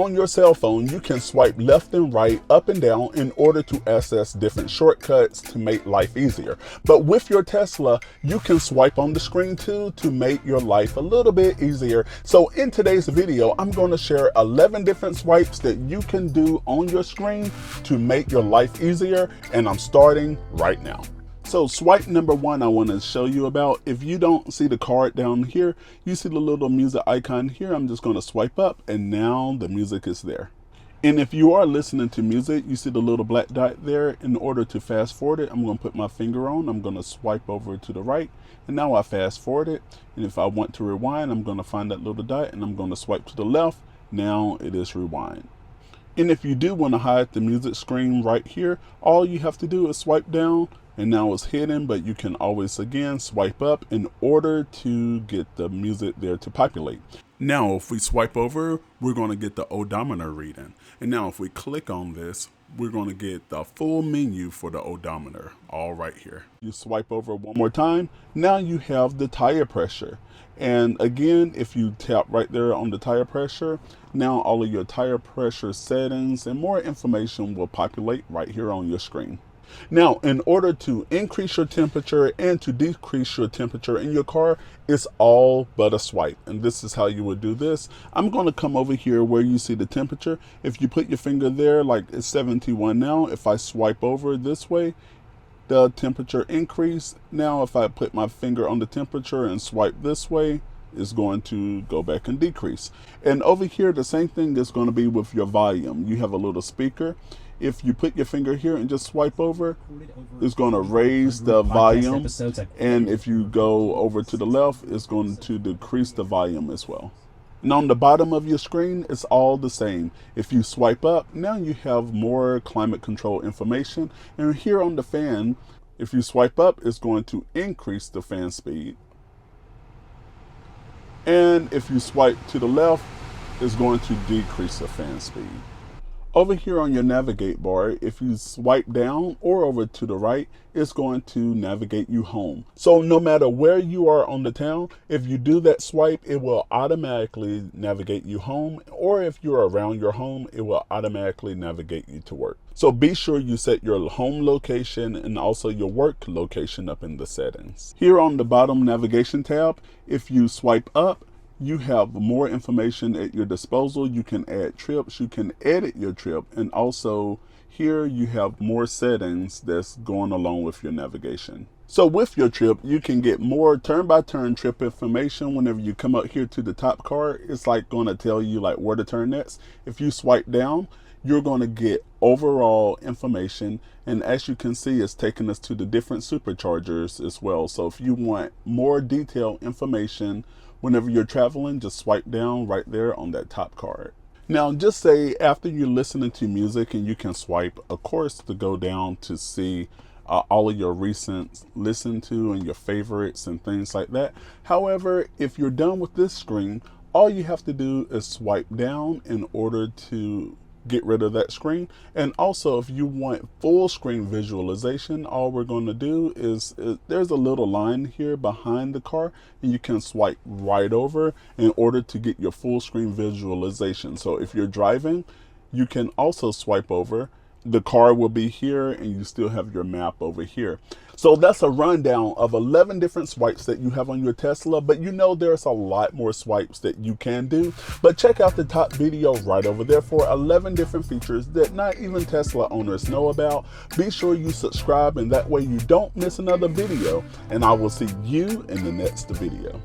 On your cell phone, you can swipe left and right, up and down in order to access different shortcuts to make life easier. But with your Tesla, you can swipe on the screen too to make your life a little bit easier. So in today's video, I'm going to share 11 different swipes that you can do on your screen to make your life easier, and I'm starting right now. So swipe number one I want to show you about. If you don't see the card down here, you see the little music icon here. I'm just going to swipe up and now the music is there. And if you are listening to music, you see the little black dot there. In order to fast forward it, I'm going to put my finger on. I'm going to swipe over to the right, and now I fast forward it. And if I want to rewind, I'm going to find that little dot and I'm going to swipe to the left. Now it is rewind. And if you do want to hide the music screen right here, all you have to do is swipe down, and now it's hidden, but you can always again swipe up in order to get the music there to populate. Now if we swipe over, we're going to get the odometer reading. And now if we click on this, we're going to get the full menu for the odometer all right here. You swipe over one more time, now you have the tire pressure. And again, if you tap right there on the tire pressure, now all of your tire pressure settings and more information will populate right here on your screen. Now, in order to increase your temperature and to decrease your temperature in your car, it's all but a swipe. And this is how you would do this. I'm going to come over here where you see the temperature. If you put your finger there, like it's 71 now, if I swipe over this way, the temperature increase. Now, if I put my finger on the temperature and swipe this way, it's going to go back and decrease. And over here, the same thing is going to be with your volume. You have a little speaker. If you put your finger here and just swipe over, it's going to raise the volume. And if you go over to the left, it's going to decrease the volume as well. And on the bottom of your screen, it's all the same. If you swipe up, now you have more climate control information. And here on the fan, if you swipe up, it's going to increase the fan speed. And if you swipe to the left, it's going to decrease the fan speed. Over here on your navigate bar, if you swipe down or over to the right, it's going to navigate you home. So no matter where you are on the town, if you do that swipe, it will automatically navigate you home. Or if you're around your home, it will automatically navigate you to work. So be sure you set your home location and also your work location up in the settings. Here on the bottom navigation tab, if you swipe up, you have more information at your disposal. You can add trips, you can edit your trip, and also here you have more settings that's going along with your navigation. So with your trip, you can get more turn-by-turn trip information. Whenever you come up here to the top card, it's like going to tell you like where to turn next. If you swipe down, you're going to get overall information, and as you can see, it's taking us to the different superchargers as well. So if you want more detailed information whenever you're traveling, just swipe down right there on that top card. Now just say after you're listening to music, and you can swipe of course to go down to see all of your recent listen to and your favorites and things like that. However, if you're done with this screen, all you have to do is swipe down in order to get rid of that screen. And also if you want full screen visualization, all we're going to do is there's a little line here behind the car, and you can swipe right over in order to get your full screen visualization. So if you're driving, you can also swipe over. The car will be here and you still have your map over here. So that's a rundown of 11 different swipes that you have on your Tesla, but you know there's a lot more swipes that you can do. But check out the top video right over there for 11 different features that not even Tesla owners know about. Be sure you subscribe, and that way you don't miss another video, and I will see you in the next video.